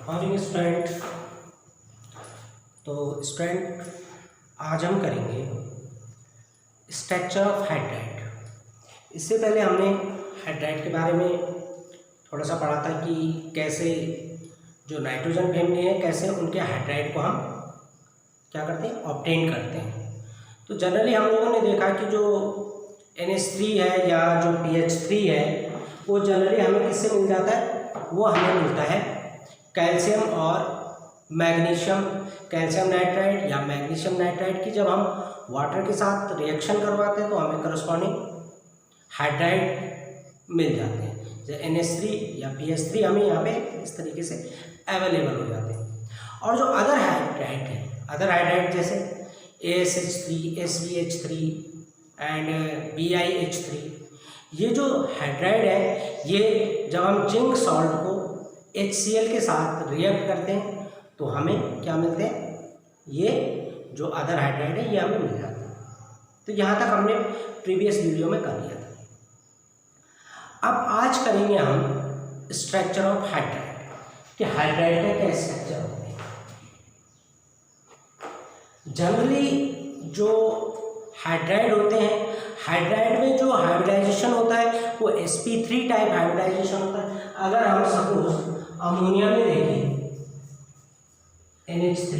Morning student. तो student आज हम करेंगे स्ट्रक्चर ऑफ हाइड्राइड। इससे पहले हमने हाइड्राइड के बारे में थोड़ा सा पढ़ा था कि कैसे जो नाइट्रोजन फैमिली है कैसे उनके हाइड्राइड को हम क्या करते हैं, ऑब्टेन करते हैं। तो जनरली हम लोगों ने देखा कि जो NH3 है या जो PH3 है वो जनरली हमें किससे मिल जाता है, वो हमें मिलता है कैल्शियम और मैग्नीशियम, कैल्शियम नाइट्राइड या मैग्नीशियम नाइट्राइड की जब हम वाटर के साथ रिएक्शन करवाते हैं तो हमें करस्पॉन्डिंग हाइड्राइड मिल जाते हैं। जैसे NH3 या PH3 हमें यहाँ पे इस तरीके से अवेलेबल हो जाते हैं। और जो अदर हाइड्राइड है, अदर हाइड्राइड जैसे ASH3, SVH3 एंड BiH3, ये जो हाइड्राइड है ये जब हम जिंक सॉल्ट को HCl के साथ रिएक्ट करते हैं तो हमें क्या मिलते हैं, ये जो अदर हाइड्राइड है ये हमें मिल जाते हैं। तो यहाँ तक हमने प्रीवियस वीडियो में कर लिया था। अब आज करेंगे हम स्ट्रक्चर ऑफ हाइड्राइड कि हाइड्राइड का क्या स्ट्रक्चर होते हैं। जनरली जो हाइड्राइड होते हैं, हाइड्राइड में जो हाइब्रिडाइजेशन होता है वो sp3 टाइप हाइब्रिडाइजेशन होता है। अगर हम सपोज अमोनिया में देखें NH3,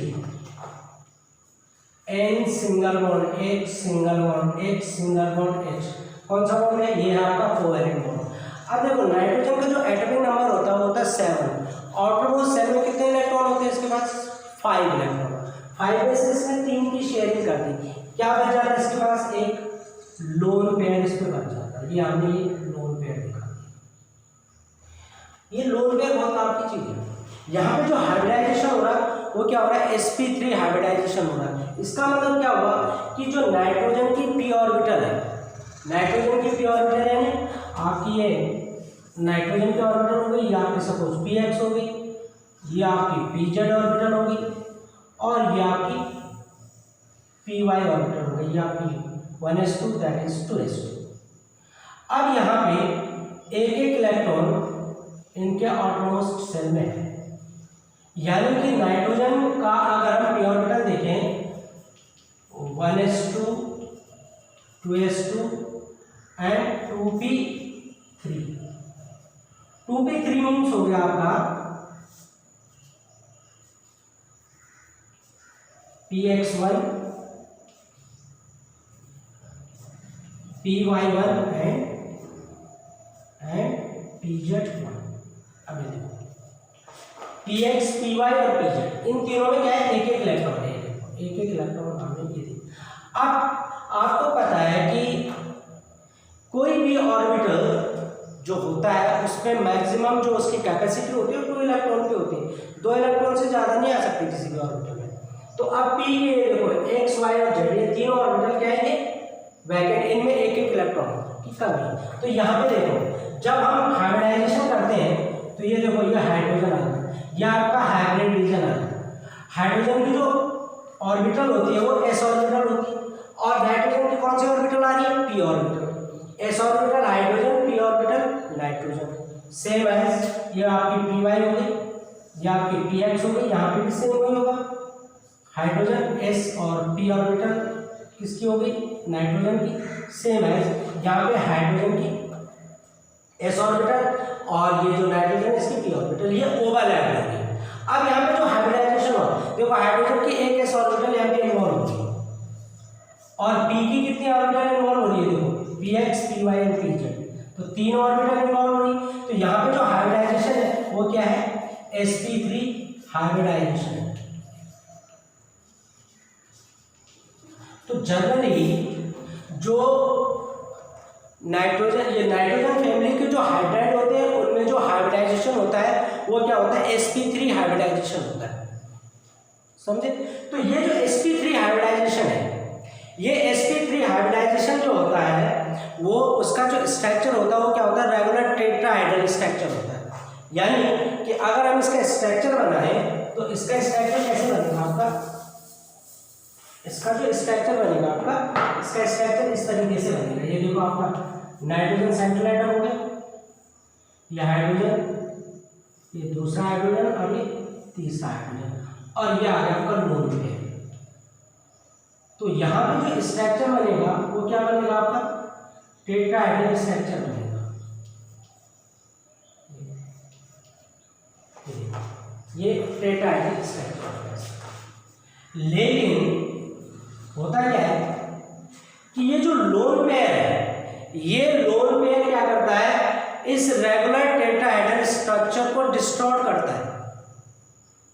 N single bond H single bond H single bond H, कौन सा बॉन्ड है, ये है आपका कोवैलेंट बॉन्ड। अब देखो नाइट्रोजन का जो एटॉमिक नंबर होता है वो होता है 7। आउटरमोस्ट सेल में कितने इलेक्ट्रॉन होते हैं, इसके पास 5 इलेक्ट्रॉन। 5 में से इसने 3 की शेयरिंग कर दी, क्या बच जाता है इसके पास, एक लोन पेयर इस पे बच जाता है। ये हमने ये लोन पेयर दिखा, ये लोन पेयर बहुत काम की चीज है। यहाँ पे जो हाइब्रिडाइजेशन हो रहा है वो क्या हो रहा है, sp3 हाइब्रिडाइजेशन हो रहा है। इसका मतलब क्या हुआ कि जो नाइट्रोजन की p ऑर्बिटल है, नाइट्रोजन की p ऑर्बिटल है आपकी, ये नाइट्रोजन की ऑर्बिटल हो गई, ये आपकी सपोज px हो गई, ये आपकी pz ऑर्बिटल होगी और ये आपकी py ऑर्बिटल हो गई, ये आपकी 1s2 दैट इज 2s2। अब यहाँ पे एक एक इलेक्ट्रॉन इनके आउटमोस्ट सेल में है, यानी कि नाइट्रोजन का अगर हम p ऑर्बिटल देखें 1s2 2s2 and 2p3, 2p3 means हो गया आपका px1 py1 एंड pz1। अब देखो px py और pz इन तीनों में क्या है, एक एक इलेक्ट्रॉन है, एक एक इलेक्ट्रॉन हमने ये दिया। अब आपको पता है कि कोई भी ऑर्बिटल जो होता है उसमें मैक्सिमम जो उसकी कैपेसिटी होती है 2 इलेक्ट्रॉन की होती है, 2 इलेक्ट्रॉन से ज़्यादा नहीं आ सकते किसी भी ऑर्बिटल में। तो अब p के देखो x y और z ये तीनों ऑर्बिटल क्या है, वैकेंट, इनमें एक एक इलेक्ट्रॉन की कमी। तो यहाँ पे देखो जब हम हाइब्रिडाइजेशन करते हैं तो ये देखो ये हाइड्रोजन आ गया, ये आपका हाइब्रिड रीजन आ गया। हाइड्रोजन की जो ऑर्बिटल होती है वो s ऑर्बिटल होती है और नाइट्रोजन की कौन सी ऑर्बिटल आ रही है, p orbital. s orbital hydrogen, p orbital nitrogen. Same as ये आपकी py हो गई, ये आपकी px हो गई, यहाँ पे भी सेम वही होगा, हाइड्रोजन s और p ऑर्बिटल किसकी हो गई, नाइट्रोजन की। सेम एज यहाँ पे हाइड्रोजन की s ऑर्बिटल और ये जो नाइट्रोजन है इसकी p ऑर्बिटल, ये ओवरलैप हो गई। अब यहाँ पे जो हाइब्रिडाइजेशन हो, देखो हाइड्रोजन की एक s ऑर्बिटल यहाँ पे इन्वॉल्व होती है और p की कितनी ऑर्बिटल इन्वॉल्व हो रही है, देखो px py एंड pz, तो 3 ऑर्बिटल इन्वॉल्व हो रही। तो यहाँ पे जो हाइब्रिडाइजेशन है वो क्या है, sp3 हाइब्रिडाइजेशन है। तो जनरली जो नाइट्रोजन, ये नाइट्रोजन फैमिली के जो हाइड्राइड होते हैं उनमें जो हाइब्रिडाइजेशन होता है वो क्या होता है, sp3 हाइब्रिडाइजेशन होता है, समझे। तो ये जो sp3 हाइब्रिडाइजेशन है, ये sp3 हाइब्रिडाइजेशन जो होता है वो उसका जो स्ट्रक्चर होता है वो क्या होता है, रेगुलर टेट्राहाइड्रल स्ट्रक्चर होता है। यानी कि अगर हम इसका स्ट्रक्चर बनाए तो इसका स्ट्रक्चर कैसे बनेगा आपका, इसका जो स्ट्रक्चर बनेगा आपका, इसका स्ट्रक्चर इस तरीके से बनेगा। ये देखो आपका नाइट्रोजन सेंट्रल एटम हो गया, ये हाइड्रोजन, ये दूसरा हाइड्रोजन और ये तीसरा हाइड्रोजन, और ये आ गया आपका लोन पेयर। तो यहाँ पे जो स्ट्रक्चर बनेगा वो क्या बनेगा आपका टेट्राहेड्रल स्ट्रक्चर बनेगा। ये टेट्राहेड्रल स्ट्रक्चर बनेगा। लेकिन होता क्या है कि ये जो लोन पेयर है, ये लोन पेयर क्या करता है, इस रेगुलर टेट्राहेड्रल स्ट्रक्चर को डिस्टॉर्ट करता है।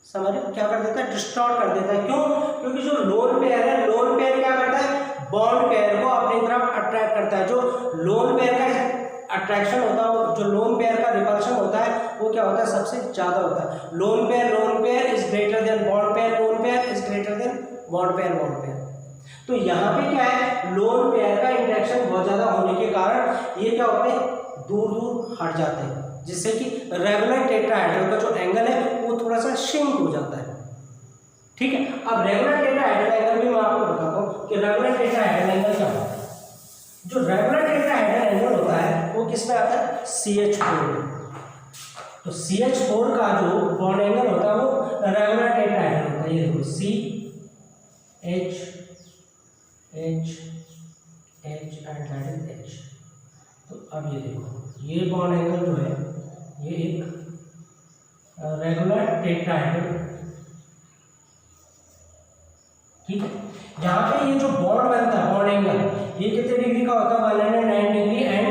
समझ रहे, क्या कर देता है, डिस्टॉर्ट कर देता है। क्यों? क्योंकि जो लोन पेयर है, लोन पेयर क्या करता है, बॉन्ड पेयर को अपनी तरफ अट्रैक्ट करता है। जो लोन पेयर का अट्रैक्शन होता है, जो लोन पेयर का रिपल्शन होता है, वो क्या होता है, सबसे ज्यादा होता है। Lone pair is greater than bond pair, lone pair is greater than bond pair. तो यहाँ पे क्या है, लोन पेयर का इंटरेक्शन बहुत ज्यादा होने के कारण ये क्या होते हैं, दूर दूर हट जाते हैं, जिससे कि रेगुलर टेट्राहेड्रल का जो एंगल है वो थोड़ा सा श्रिंक हो जाता है। ठीक है, अब रेगुलर टेट्राहेड्रल एंगल भी मैं आपको बताता हूँ कि रेगुलर टेट्राहेड्रल एंगल क्या होता है। जो रेगुलर टेट्राहेड्रल एंगल होता है वो किस में आता है, CH4। तो CH4 का जो बॉन्ड एंगल होता है वो रेगुलर टेट्राहेड्रल होता है। ये देखो CH H H and H। तो अब ये देखो, ये बॉन्ड एंगल जो है ये एक रेगुलर टेट्राहेड्रल, ठीक है। यहाँ पे ये जो बॉन्ड बनता है, बॉन्ड एंगल, ये कितने डिग्री का होता है, 109 डिग्री एंड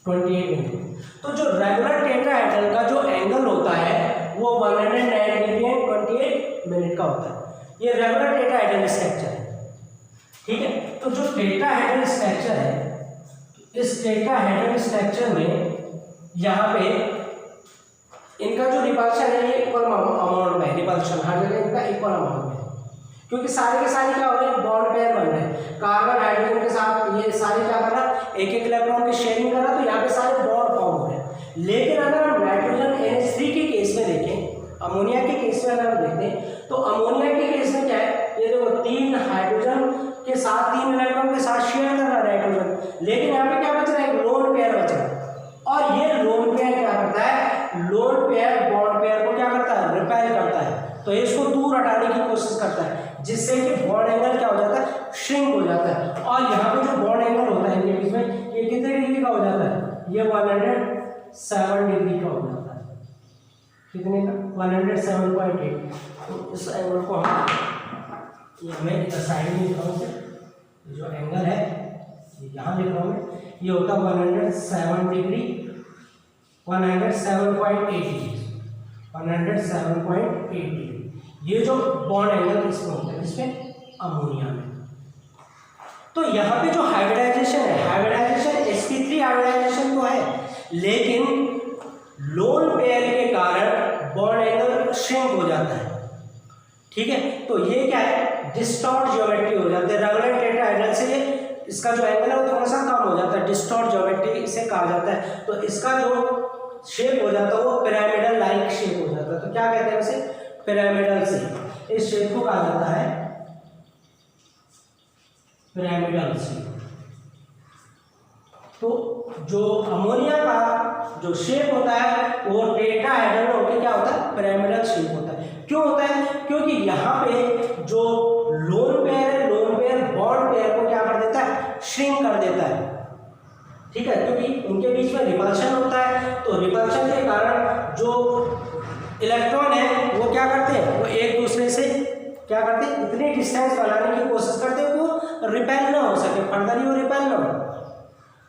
28 डिग्री। तो जो रेगुलर टेट्राहेड्रल का जो एंगल होता है वो 109 डिग्री एंड 28 मिनट का होता है। ये रेगुलर टेट्राहेड्रल स्ट्रक्चर है, ठीक है। तो जो टेट्राहेड्रल स्ट्रक्चर है, इस टेट्राहेड्रल स्ट्रक्चर में यहाँ पे इनका जो रिपल्शन है ये इक्वल अमाउंट में, रिपल्शन हर जगह इनका इक्वल अमाउंट में, क्योंकि सारे के सारे क्या हो रहे हैं, बॉन्ड पेयर बन रहे हैं। कार्बन हाइड्रोजन के साथ ये सारे क्या कर रहा है, एक एक इलेक्ट्रॉन की शेयरिंग कर रहा है, तो यहाँ पे सारे बॉन्ड फॉर्म हो रहे हैं। लेकिन अगर हम नाइट्रोजन NH3 के केस में देखें, अमोनिया के केस में अगर हम देखते हैं, तो अमोनिया के केस में क्या है, ये देखो 3 हाइड्रोजन के साथ 3 इलेक्ट्रॉन के साथ शेयर कर रहा है नाइट्रोजन, लेकिन यहाँ पे क्या बच रहा है, एक लोन पेयर बच रहा है। और ये लोन पेयर क्या करता है, लोन पेयर बॉन्ड पेयर को क्या करता है, रिपेल करता है। तो इसको दूर हटाने की कोशिश करता है, जिससे कि बॉन्ड एंगल क्या हो जाता है, श्रिंक हो जाता है। और यहाँ पे जो बॉन्ड एंगल होता है इनके बीच में, ये कितने डिग्री का हो जाता है, ये 107 डिग्री का हो जाता है। कितने का, 107.8। तो इस एंगल को हम, ये हमें इधर साइड में लिखा हूँ, जो एंगल है यहाँ लिख रहा हूँ, ये होता है 107 डिग्री, 107.8 डिग्री, 107.8 डिग्री। ये जो बॉन्ड एंगल इसमें होता है, इसमें अमोनिया में। तो यहाँ पे जो हाइब्रिडाइजेशन है, हाइब्रिडाइजेशन sp3 हाइब्रिडाइजेशन तो है, लेकिन लोन पेयर के कारण बॉन्ड एंगल श्रिंक हो जाता है, ठीक है। तो ये क्या है, डिस्टॉर्ट ज्योमेट्री हो जाती है। रेगुलर टेट्राहेड्रल से ये इसका जो एंगल है वो थोड़ा सा कम हो जाता है, डिस्टॉर्ट ज्योमेट्री इसे कहा जाता है। तो इसका जो शेप हो जाता है वो पिरामिडल लाइक शेप हो जाता है। तो क्या कहते हैं उसे, पिरामिडल शेप। इस शेप को कहा जाता है पिरामिडल शेप। तो जो अमोनिया का जो शेप होता है वो टेट्राहेड्रल होकर क्या होता है, पिरामिडल शेप होता है। क्यों होता है, क्योंकि यहाँ पे जो लोन पेयर है, लोन पेयर बॉन्ड पेयर को क्या कर देता है, श्रिंक कर देता है, ठीक है। क्योंकि उनके बीच में रिपल्शन होता है, तो रिपल्शन के कारण जो इलेक्ट्रॉन है वो क्या करते हैं, वो एक दूसरे से क्या करते हैं, इतनी डिस्टेंस बनाने की कोशिश करते हैं वो रिपेल ना हो सके, फर्दर ही वो रिपेल ना हो।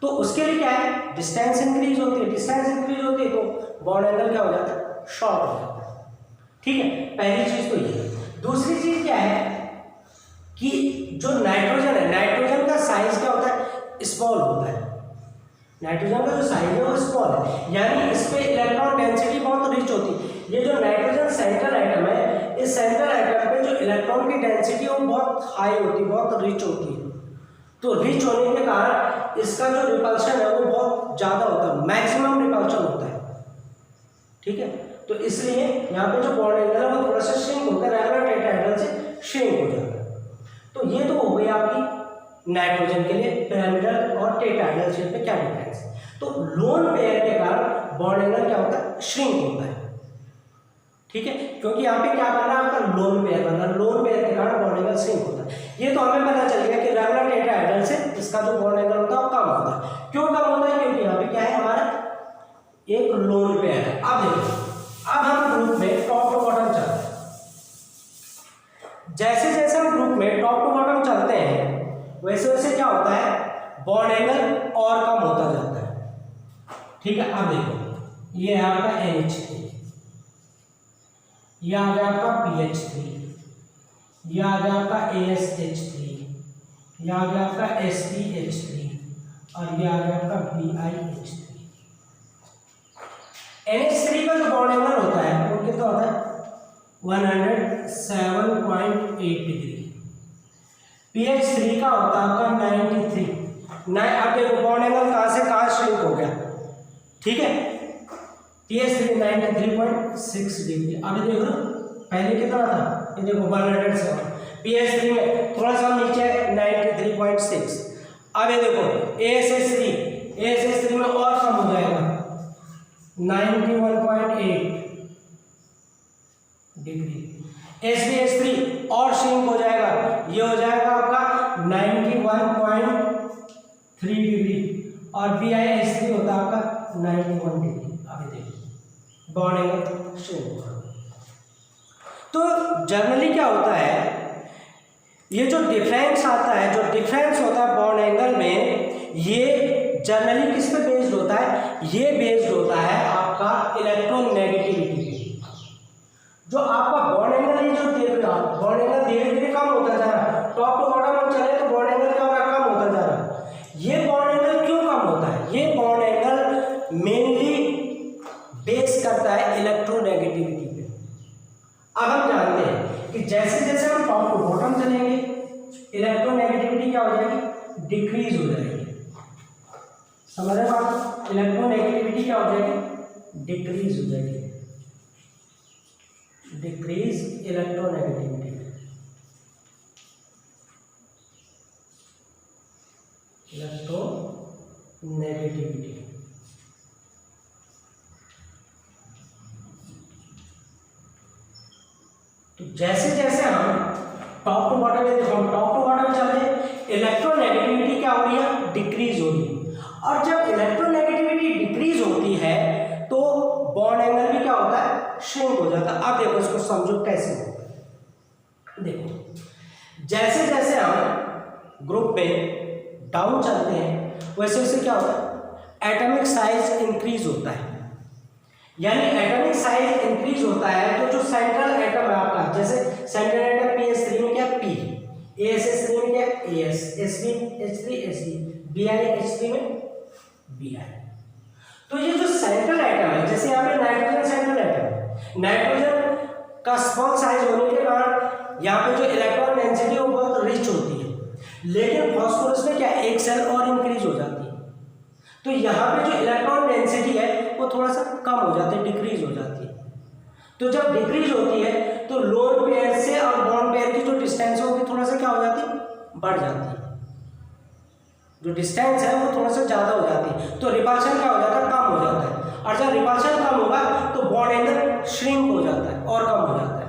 तो उसके लिए क्या है, डिस्टेंस इंक्रीज होती है, डिस्टेंस इंक्रीज होती है तो बॉन्ड एंगल क्या हो जाता है, शॉर्ट हो जाता है, ठीक है। पहली चीज तो ये है। दूसरी चीज क्या है कि जो नाइट्रोजन है, नाइट्रोजन का साइज क्या होता है, स्मॉल होता है। नाइट्रोजन का जो साइज है वो स्मॉल है, यानी इस पे इलेक्ट्रॉन डेंसिटी बहुत रिच होती है। ये जो नाइट्रोजन सेंट्रल आइटम है, इस सेंट्रल आइटम पे जो इलेक्ट्रॉन की डेंसिटी है वो बहुत हाई होती है, बहुत रिच होती है। तो रिच होने के कारण इसका जो रिपल्शन है वो बहुत ज़्यादा होता है, मैक्सिमम रिपल्शन होता है, ठीक है। तो इसलिए यहाँ पे जो बॉन्ड एंगल है वो थोड़ा सा श्रिंक होकर रेगुलर टेट्राहेड्रल से श्रिंक हो जाता है। तो ये तो हो गई आपकी नाइट्रोजन के लिए पिरामिडल और टेट्राहेड्रल शेप में क्या डिफरेंस है। तो लोन पेयर के कारण बॉन्ड एंगल क्या होता है, श्रिंक होता है। ठीक है, क्योंकि यहाँ पे क्या बन रहा है आपका लोन पेयर बन रहा है, लोन पेयर के कारण बॉन्ड एंगल श्रिंक होता है। ये तो हमें पता चल गया कि रेगुलर टेट्राहेड्रल से इसका जो बॉन्ड एंगल होता है वो कम होता है। क्यों कम होता है? क्योंकि यहाँ पे क्या है हमारा एक लोन पेयर है। अब देखो, अब हम ग्रुप में टॉप टू बॉटम चलते हैं। जैसे जैसे हम ग्रुप में टॉप टू बॉटम चलते हैं वैसे वैसे क्या होता है, बॉन्ड एंगल और कम होता जाता है। ठीक है, अब देखो ये है आपका NH3, ये आ गया आपका PH3, ये आ गया आपका ASH3, ये आ गया आपका SPH3 और ये आ गया आपका BiH3। NH3 का जो बॉन्ड एंगल होता है वो कितना होता है 107.8 डिग्री। PH3 का होता है आपका 93। अब देखो बॉन्ड एंगल कहाँ से कहाँ श्रिंक हो गया, ठीक है। PH3 93.6 degree. अभी देखो पहले कितना था, ये देखो 107। PH3 में थोड़ा सा नीचे 93.6। अब ये देखो ASH3 में और कम हो जाएगा 91.8 डिग्री। SBH3 और श्रिंक हो जाएगा, ये हो जाएगा आपका 91.3 डिग्री और BiH3 होता है आपका 91 डिग्री। अभी देखो बॉन्ड एंगल श्रिंक होगा। तो जनरली क्या होता है, ये जो डिफरेंस आता है, जो डिफरेंस होता है बॉन्ड एंगल में, ये जनरली किस पे बेस्ड होता है, ये बेस्ड होता है आपका इलेक्ट्रोनेगेटिविटी पे। जो आपका बॉन्ड एंगल ये जो देख रहे हो आप, बॉन्ड एंगल धीरे धीरे कम होता जा रहा है, टॉप टू बॉटम हम चले तो बॉन्ड एंगल क्या हो रहा है, कम होता जा रहा है। ये बॉन्ड एंगल क्यों कम होता है, ये बॉन्ड एंगल मेनली बेस करता है इलेक्ट्रोनेगेटिविटी पे। अब हम जानते हैं कि जैसे जैसे हम टॉप टू बॉटम चलेंगे इलेक्ट्रोनेगेटिविटी क्या हो जाएगी, डिक्रीज हो जाएगी। समझ रहे हो आप, इलेक्ट्रोनेगेटिविटी क्या हो जाएगी, डिक्रीज हो जाएगी। Decrease electronegativity, electronegativity. तो जैसे जैसे हम top to bottom top to bottom चले इलेक्ट्रोनेगेटिविटी क्या हो रही है, डिक्रीज हो रही है। और जब इलेक्ट्रोनेगेटिविटी डिक्रीज होती है तो बॉन्ड एंगल भी क्या होता है, श्रिंक हो जाता है। अब देखो इसको समझो कैसे होता है। देखो जैसे जैसे हम ग्रुप में डाउन चलते हैं वैसे वैसे क्या होता है, एटॉमिक साइज इंक्रीज होता है। यानी एटॉमिक साइज इंक्रीज होता है तो जो सेंट्रल एटम है आपका, जैसे सेंट्रल एटम PH3 में क्या P, ASH3 में क्या AS, SBH3 SB, BiH3 में Bi। तो ये जो सेंट्रल एटम है, जैसे यहाँ पे नाइट्रोजन सेंट्रल एटम, नाइट्रोजन का स्मॉल साइज होने के कारण यहाँ पे जो इलेक्ट्रॉन डेंसिटी है वो बहुत रिच होती है, लेकिन फास्फोरस में क्या एक सेल और इंक्रीज हो जाती है। तो यहाँ पे जो इलेक्ट्रॉन डेंसिटी है वो थोड़ा सा कम हो जाती है, डिक्रीज हो जाती है। तो जब डिक्रीज होती है तो लोन पेयर से और बॉन्ड पेयर की जो डिस्टेंस है वो थोड़ा सा क्या हो जाती है, बढ़ जाती है। जो डिस्टेंस है वो थोड़ा सा ज़्यादा हो जाती है, तो रिपल्शन क्या हो जाता है, कम हो जाता है। और जब रिपल्शन कम होगा तो बॉन्ड एंगल श्रिंक हो जाता है और कम हो जाता है।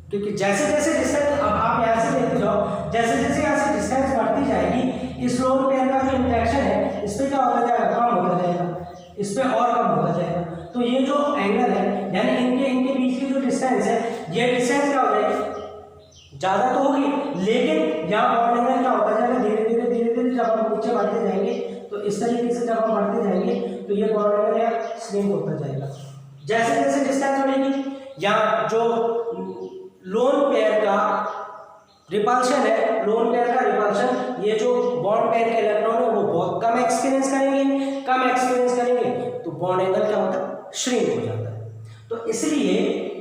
क्योंकि जैसे जैसे डिस्टेंस, अब आप यहाँ से देखते जाओ, जैसे जैसे यहाँ से डिस्टेंस बढ़ती जाएगी इस लोन पेयर का जो इंटरेक्शन है इस पर क्या होता जाएगा, कम होता जाएगा, इस पर और कम होता जाएगा। तो ये जो एंगल है यानी इनके बीच की जो डिस्टेंस है, ये डिस्टेंस क्या हो जाएगी, ज़्यादा तो होगी, लेकिन यहाँ बॉन्ड एंगल क्या होता जाएगा, धीरे धीरे जब हम नीचे बढ़ते जाएंगे तो इस तरीके से जब हम बढ़ते जाएंगे तो ये बॉन्ड एंगल यहाँ श्रिंक होता जाएगा। जैसे जैसे डिस्टेंस बढ़ेगी यहाँ जो लोन पेयर का रिपल्शन है, लोन पेयर का रिपल्शन, ये जो बॉन्ड पेयर के इलेक्ट्रॉन है वो बहुत कम एक्सपीरियंस करेंगे तो बॉन्ड एंगल क्या होता है, श्रिंक हो जाता है। तो इसलिए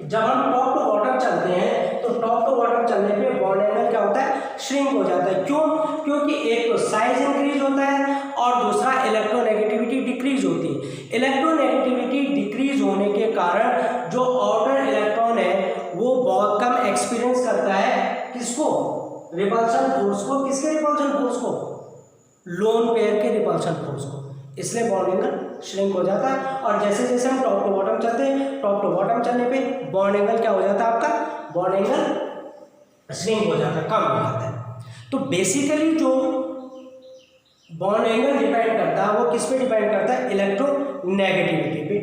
जब हम टॉप टू बॉटम चलते हैं तो टॉप टू बॉटम चलने पे बॉन्ड एंगल क्या होता है, श्रिंक हो जाता है। क्यों? क्योंकि एक तो साइज इंक्रीज होता है और दूसरा इलेक्ट्रोनेगेटिविटी डिक्रीज होती है। इलेक्ट्रोनेगेटिविटी डिक्रीज होने के कारण जो आउटर इलेक्ट्रॉन है वो बहुत कम एक्सपीरियंस करता है, किसको, रिपल्शन फोर्स को। किसके रिपल्शन फोर्स को, लोन पेयर के रिपल्शन फोर्स को। इसलिए बॉन्ड एंगल श्रिंक हो जाता है। और जैसे जैसे हम टॉप टू बॉटम चलते हैं टॉप टू बॉटम चलने पे बॉन्ड एंगल क्या हो जाता है आपका, बॉन्ड एंगल श्रिंक हो जाता है, कम हो जाता है। तो बेसिकली जो बॉन्ड एंगल डिपेंड करता है वो किस पे डिपेंड करता है, इलेक्ट्रोनेगेटिविटी पे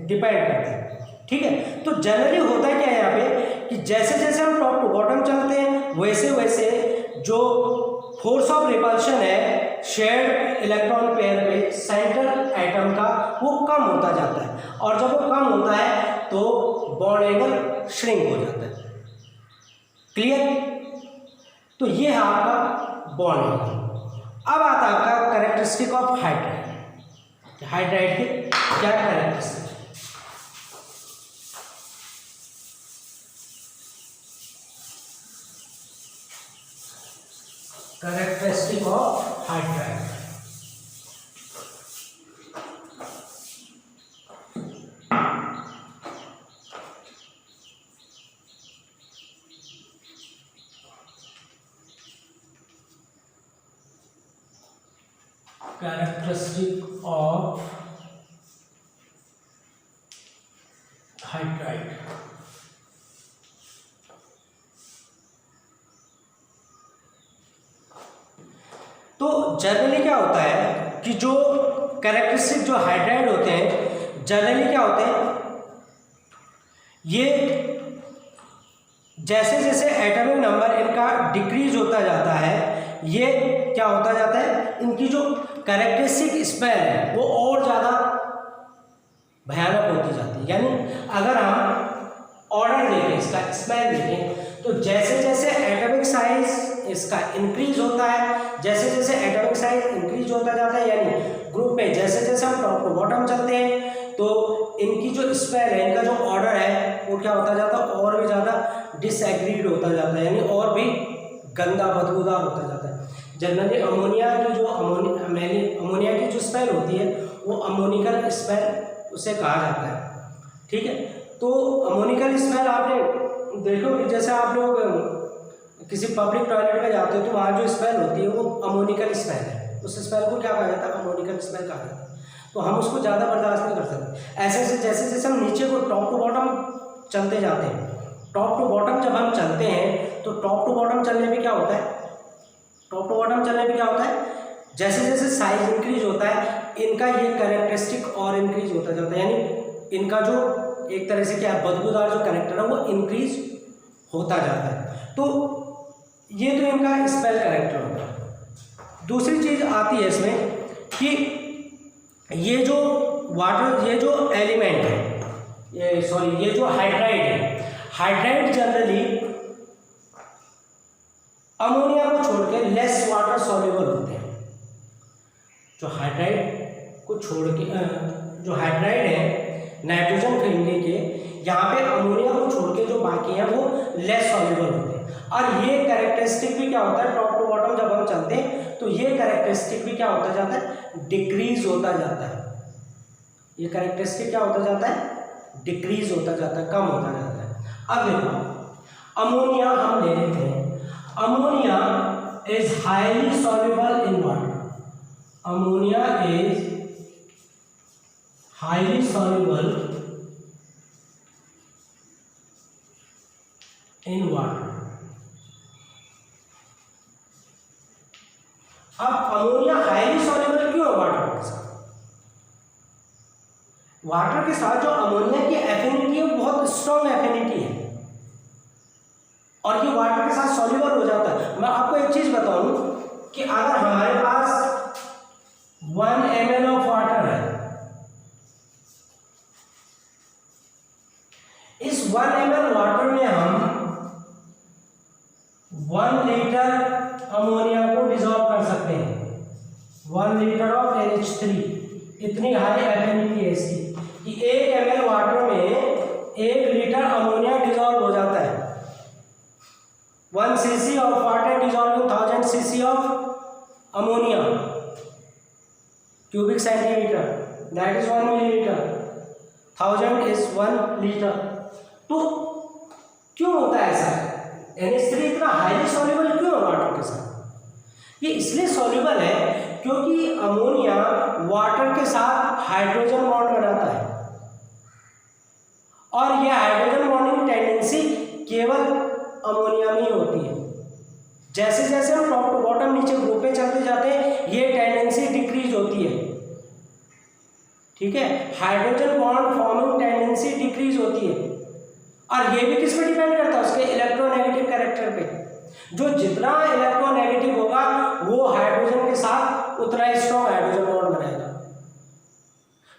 डिपेंड करता है, ठीक है। तो जनरली होता है क्या है यहाँ पे कि जैसे जैसे हम टॉप टू बॉटम चलते हैं वैसे वैसे जो फोर्स ऑफ रिपल्शन है शेयर्ड इलेक्ट्रॉन पेयर पे सेंटर एटम का वो कम होता जाता है, और जब वो कम होता है तो बॉन्ड एंगल श्रिंक हो जाता है। क्लियर? तो ये है आपका बॉन्ड एंगल। अब आता है आपका कैरेक्टरिस्टिक ऑफ हाइड्राइड। हाइड्राइड के क्या characteristic, characteristic of hydride. Characteristic of hydride. तो जनरली क्या होता है कि जो कैरेक्टरिस्टिक जो हाइड्राइड होते हैं जनरली क्या होते हैं, ये जैसे जैसे एटॉमिक नंबर इनका डिक्रीज होता जाता है ये क्या होता जाता है, इनकी जो कैरेक्टरिस्टिक स्पेल है वो और ज़्यादा भयानक होती जाती है। यानी अगर हम ऑर्डर देखें, इसका स्पेल देखें, तो जैसे जैसे एटॉमिक साइज इसका इंक्रीज होता है, जैसे जैसे एटॉमिक साइज इंक्रीज होता जाता है, यानी ग्रुप में जैसे जैसे हम टॉप टू बॉटम चलते हैं तो इनकी जो स्पेल है, इनका जो ऑर्डर है वो क्या होता जाता है, और भी ज़्यादा डिसएग्रीड होता जाता है, यानी और भी गंदा बदबूदार होता जाता है। जनरली अमोनिया की जो अमोनिया की जो स्पेल होती है वो अमोनिकल स्पेल उसे कहा जाता है, ठीक है। तो अमोनिकल स्पेल आपने देखो कि जैसे आप लोग किसी पब्लिक टॉयलेट में जाते हो तो वहाँ जो स्पेल होती है वो अमोनिकल स्पेल है, उस स्पेल को क्या कहा जाता है, अमोनिकल स्पेल कहा जाता है। तो हम उसको ज़्यादा बर्दाश्त नहीं कर सकते। ऐसे ऐसे जैसे जैसे हम नीचे को टॉप टू बॉटम चलते जाते हैं, टॉप टू बॉटम जब हम चलते हैं तो टॉप टू बॉटम चलने पे क्या होता है, टॉप टू बॉटम चलने पे क्या होता है, जैसे जैसे साइज इंक्रीज होता है इनका ये कैरेक्टरिस्टिक और इंक्रीज होता जाता है, यानी इनका जो एक तरह से क्या है बदबूदार जो कैरेक्टर है वो इंक्रीज होता जाता है। तो ये तो इनका स्पेल कैरेक्टर होता है। दूसरी चीज़ आती है इसमें कि ये जो वाटर, ये जो एलिमेंट है, ये जो हाइड्राइड है, हाइड्राइड जनरली अमोनिया को छोड़ के लेस वाटर सॉल्युबल होते हैं। जो हाइड्राइड को छोड़ के जो हाइड्राइड है नाइट्रोजन फिल्म के, यहाँ पे अमोनिया को छोड़ के जो बाकी हैं वो लेस सॉल्युबल होते हैं। और ये कैरेक्टरिस्टिक भी क्या होता है, टॉप टू बॉटम जब हम चलते हैं तो ये कैरेक्टरिस्टिक भी क्या होता जाता है, डिक्रीज होता जाता है। ये कैरेक्टरिस्टिक क्या होता जाता है, डिक्रीज होता जाता है, कम होता जाता है। अब देखो अमोनिया हम ले लेते हैं, ammonia is highly soluble in water, ammonia is highly soluble in water. अब अमोनिया हाईली सॉल्युबल क्यों है वाटर के साथ, वाटर के साथ जो अमोनिया की एफिनिटी है वो बहुत स्ट्रॉन्ग एफिनिटी है और ये वाटर के साथ सॉल्युबल हो जाता है। मैं आपको एक चीज बताऊं कि अगर हमारे पास 1 ml ऑफ वाटर है, इस 1 ml वाटर में हम 1 लीटर अमोनिया को डिसॉल्व कर सकते हैं, 1 लीटर ऑफ NH3, इतनी हाई एफिनिटी है इसकी कि 1 ml वाटर में 1 लीटर अमोनिया डिसॉल्व हो जाता है। 1 cc of water dissolving 1000 cc of ammonia cubic centimeter, that is 1 milliliter, 1000 is 1 liter। तो क्यों होता है ऐसा, NH3 इतना हाईली सॉल्युबल क्यों है वाटर के साथ, ये इसलिए सॉल्युबल है क्योंकि अमोनिया वाटर के साथ हाइड्रोजन बॉन्ड बनाता है। जैसे जैसे हम टॉप टू बॉटम नीचे ग्रुप पे चलते जाते हैं ये टेंडेंसी डिक्रीज होती है, ठीक है, hydrogen bond forming tendency decrease होती है। और ये भी किस पे डिपेंड करता है, उसके इलेक्ट्रोनेगेटिव कैरेक्टर पे। जो जितना इलेक्ट्रोनेगेटिव होगा वो हाइड्रोजन के साथ उतना स्ट्रॉन्ग हाइड्रोजन बॉन्ड बनाएगा।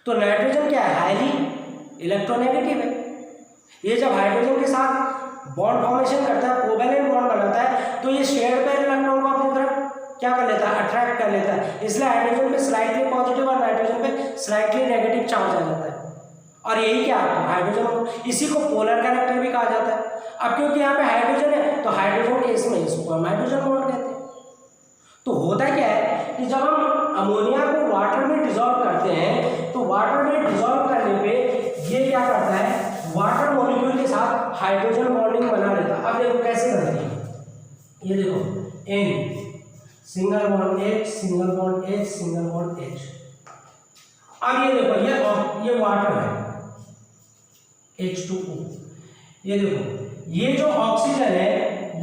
तो नाइट्रोजन क्या है, हाईली इलेक्ट्रोनेगेटिव है। ये जब हाइड्रोजन के साथ बॉन्ड फॉर्मेशन करता है, कोवैलेंट बॉन्ड बनाता है, तो ये शेयर्ड पेयर इलेक्ट्रॉन को अपनी तरफ क्या कर लेता है, अट्रैक्ट कर लेता है। इसलिए हाइड्रोजन पे स्लाइटली पॉजिटिव और नाइट्रोजन पे स्लाइटली नेगेटिव चार्ज आ जाता है। और यही क्या है हाइड्रोजन, इसी को पोलर कैरेक्टर भी कहा जाता है। अब क्योंकि यहाँ पे हाइड्रोजन है तो हाइड्रोजन के इसमें इसको हम हाइड्रोजन बॉन्ड कहते हैं। तो होता क्या है कि जब हम अमोनिया को वाटर में डिसॉल्व करते हैं तो वाटर में डिसॉल्व करने पे ये क्या करता है, वाटर मॉलिक्यूल के साथ हाइड्रोजन बॉन्डिंग बना लेता है। अब देखो कैसे करते हैं, ये देखो N single bond H single bond H single bond H। अब ये देखो ये वाटर है H2O। ये देखो ये जो ऑक्सीजन है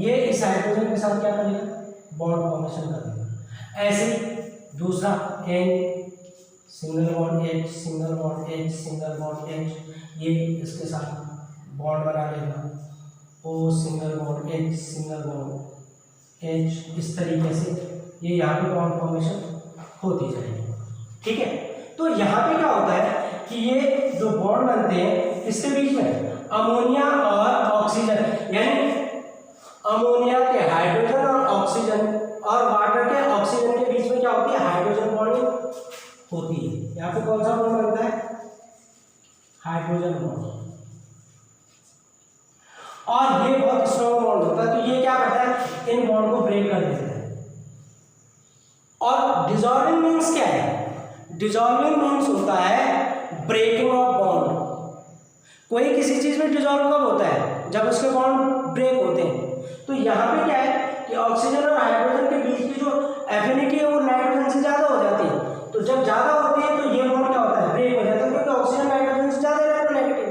ये इस हाइड्रोजन के साथ क्या करेगा, बॉन्ड फॉर्मेशन करेगा। ऐसे दूसरा N single bond H single bond H single bond H, ये इसके साथ बॉन्ड बना लेगा। O single bond H single bond H, इस तरीके से ये यहाँ पे बॉन्ड फॉर्मेशन होती जाएगी, ठीक है। तो यहाँ पे क्या होता है कि ये जो बॉन्ड बनते हैं इसके बीच में अमोनिया और ऑक्सीजन, यानी अमोनिया के हाइड्रोजन और ऑक्सीजन और वाटर के ऑक्सीजन के बीच में क्या होती है, हाइड्रोजन बॉन्डिंग होती है। यहाँ पे कौन सा बॉन्ड बनता है, हाइड्रोजन बॉन्ड। और ये बहुत स्ट्रॉन्ग बॉन्ड होता है, तो ये क्या करता है, इन बॉन्ड को ब्रेक कर देता है। और डिसॉल्विंग मीन्स क्या है, डिसॉल्विंग मीन्स होता है ब्रेकिंग ऑफ बॉन्ड। कोई किसी चीज में डिसॉल्व कब होता है, जब उसके बॉन्ड ब्रेक होते हैं। तो यहाँ पे क्या है कि ऑक्सीजन और हाइड्रोजन के बीच की जो एफिनिटी है वो नाइट्रोजन से ज्यादा हो जाती है। तो जब ज्यादा होती है तो ये बॉन्ड क्या होता है, ब्रेक हो जाता है, क्योंकि ऑक्सीजन नाइट्रोजन से ज्यादा इलेक्ट्रोनेगेटिव।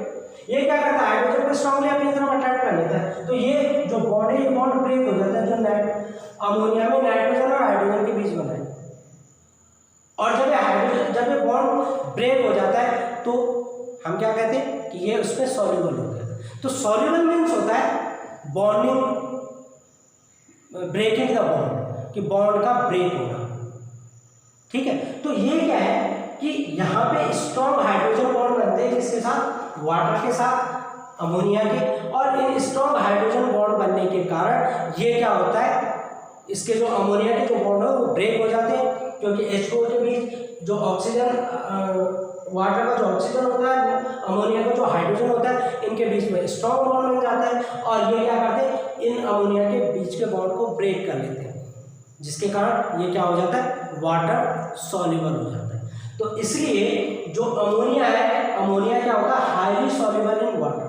ये क्या करता है, हाइड्रोजन को स्ट्रांगली अपनी तरफ अट्रैक्ट कर लेता है। तो ये जो बॉन्ड है ये बॉन्ड ब्रेक हो जाता है जो अमोनिया में नाइट्रोजन और हाइड्रोजन के बीच बना है। और जब ये बॉन्ड ब्रेक हो जाता है तो हम क्या कहते हैं कि ये उसमें सॉल्युबल हो गया। तो सॉल्युबल मीन्स होता है बॉन्डिंग, ब्रेकिंग द बॉन्ड, कि बॉन्ड का ब्रेक होना, ठीक है। तो ये क्या है कि यहाँ पे स्ट्रॉन्ग हाइड्रोजन बॉन्ड बनते हैं किसके साथ, वाटर के साथ, अमोनिया के। और इन स्ट्रॉन्ग हाइड्रोजन बॉन्ड बनने के कारण ये क्या होता है, इसके जो अमोनिया के जो बॉन्ड है वो ब्रेक हो जाते हैं, क्योंकि H2O के बीच जो ऑक्सीजन, वाटर का जो ऑक्सीजन होता है, अमोनिया का जो हाइड्रोजन होता है, इनके बीच में स्ट्रॉन्ग बॉन्ड बन जाता है। और ये क्या करते हैं, इन अमोनिया के बीच के बॉन्ड को ब्रेक कर लेते हैं, जिसके कारण ये क्या हो जाता है, वाटर सॉल्युबल हो जाता है। तो इसलिए जो अमोनिया है, अमोनिया क्या होता है, highly soluble in water.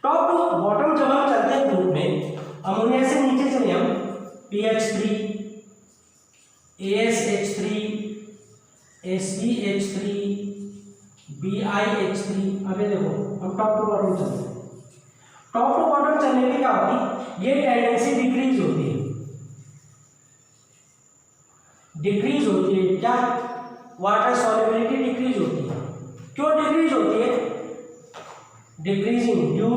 Top to bottom जब हम चलते हैं ग्रुप में, अमोनिया से नीचे चले हम PH3 ASH3 SBH3 BiH3। अबे देखो हम टॉप टू बॉटम चलते हैं। टॉप टू बॉटम चलने में क्या होती है, ये टेंडेंसी डिक्रीज होती है, डिक्रीज होती है क्या, वाटर सॉल्युबिलिटी डिक्रीज होती है। क्यों डिक्रीज होती है, decreasing due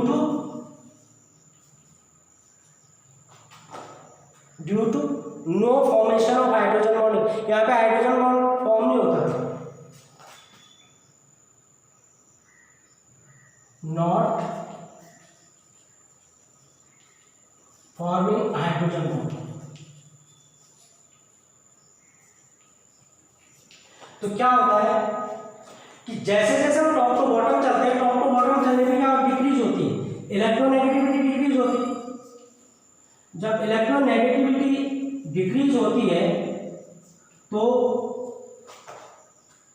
to no formation of hydrogen bond. यहाँ पे हाइड्रोजन बॉन्ड फॉर्म नहीं होता, नॉट फॉर्मिंग हाइड्रोजन बॉन्ड। तो क्या होता है कि जैसे जैसे हम टॉप टू बॉटम चलते हैं, टॉप टू बॉटम चलने में क्या डिक्रीज होती है, इलेक्ट्रोनेगेटिविटी डिक्रीज होती है। जब इलेक्ट्रोनेगेटिविटी डिक्रीज होती है तो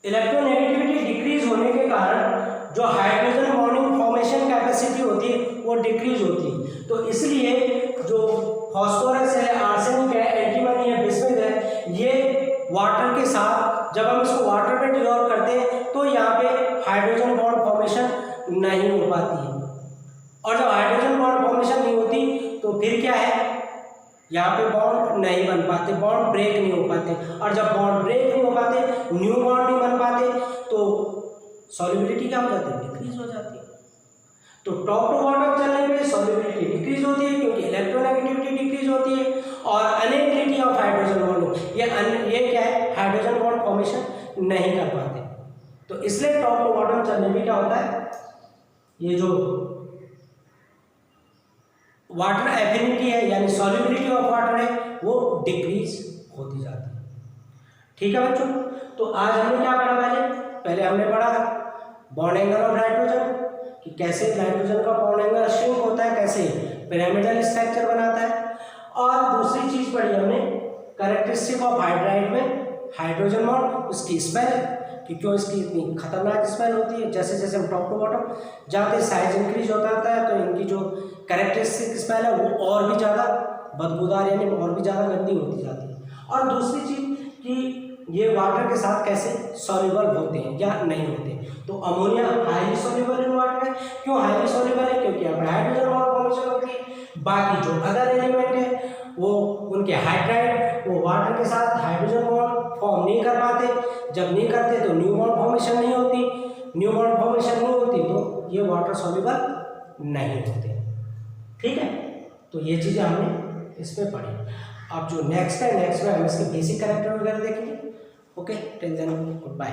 इलेक्ट्रोनेगेटिविटी डिक्रीज होने के कारण जो हाइड्रोजन बॉन्डिंग फॉर्मेशन कैपेसिटी होती है वो डिक्रीज होती है। तो इसलिए जो फास्फोरस है, आर्सेनिक है, एंटीमनी है, बिस्मुथ है, ये वाटर के साथ जब हम इसको वाटर में डिसॉल्व करते हैं तो यहाँ पे हाइड्रोजन बॉन्ड फॉर्मेशन नहीं हो पाती है। और जब हाइड्रोजन बॉन्ड फॉर्मेशन नहीं होती तो फिर क्या है, यहाँ पे बॉन्ड नहीं बन पाते, बॉन्ड ब्रेक नहीं हो पाते, और जब बॉन्ड ब्रेक नहीं हो पाते, न्यू बॉन्ड नहीं बन पाते, तो सॉल्युबिलिटी क्या हो जाती है, डिक्रीज हो जाती है। तो टॉप टू बॉटम चलने पे सॉल्युबिलिटी डिक्रीज होती है क्योंकि इलेक्ट्रोनेगेटिविटी डिक्रीज होती है, और अनएबिलिटी ऑफ हाइड्रोजन बॉन्ड, ये क्या है, हाइड्रोजन बॉन्ड फॉर्मेशन नहीं कर पाते। तो इसलिए टॉप टू बॉटम चलने में क्या होता है, ये जो वाटर एफिनिटी है यानी सॉल्युबिलिटी ऑफ वाटर है वो डिक्रीज होती जाती है। ठीक है बच्चों, तो आज हमने क्या पढ़ा, पहले हमने पढ़ा बॉन्ड एंगल ऑफ नाइट्रोजन कि कैसे नाइट्रोजन का बॉन्ड एंगल श्रिंक होता है, कैसे पिरामिडल स्ट्रक्चर बनाता है, और दूसरी चीज पढ़ी हमने कैरेक्टरिस्टिक ऑफ हाइड्राइड में हाइड्रोजन बॉन्ड, उसकी स्मेल कि क्यों इसकी इतनी खतरनाक स्मेल होती है। जैसे जैसे हम टॉप टू बॉटम जाते साइज इंक्रीज होता रहता है तो इनकी जो कैरेक्टरिस्टिक स्मेल है वो और भी ज़्यादा बदबूदार यानी और भी ज़्यादा गंदी होती जाती है। और दूसरी चीज़ कि ये वाटर के साथ कैसे सॉल्युबल होते हैं या नहीं होते। तो ammonia highly soluble in water है। क्यों हाईली सॉल्युबल है, क्योंकि यहाँ पर हाइड्रोजन बॉन्ड फॉर्मेशन होती है। बाकी जो अदर एलिमेंट है वो उनके हाइड्राइड वो वाटर के साथ हाइड्रोजन बॉन्ड फॉर्म नहीं कर पाते, जब नहीं करते तो न्यू बॉन्ड फॉर्मेशन नहीं होती, न्यू बॉन्ड फॉर्मेशन नहीं होती तो ये वाटर सॉल्युबल नहीं होते। ठीक है, तो ये चीज़ें हमने इसमें पढ़ी। अब जो नेक्स्ट है, नेक्स्ट में हम इसके बेसिक कैरेक्टर वगैरह देखेंगे। Okay, till then good bye.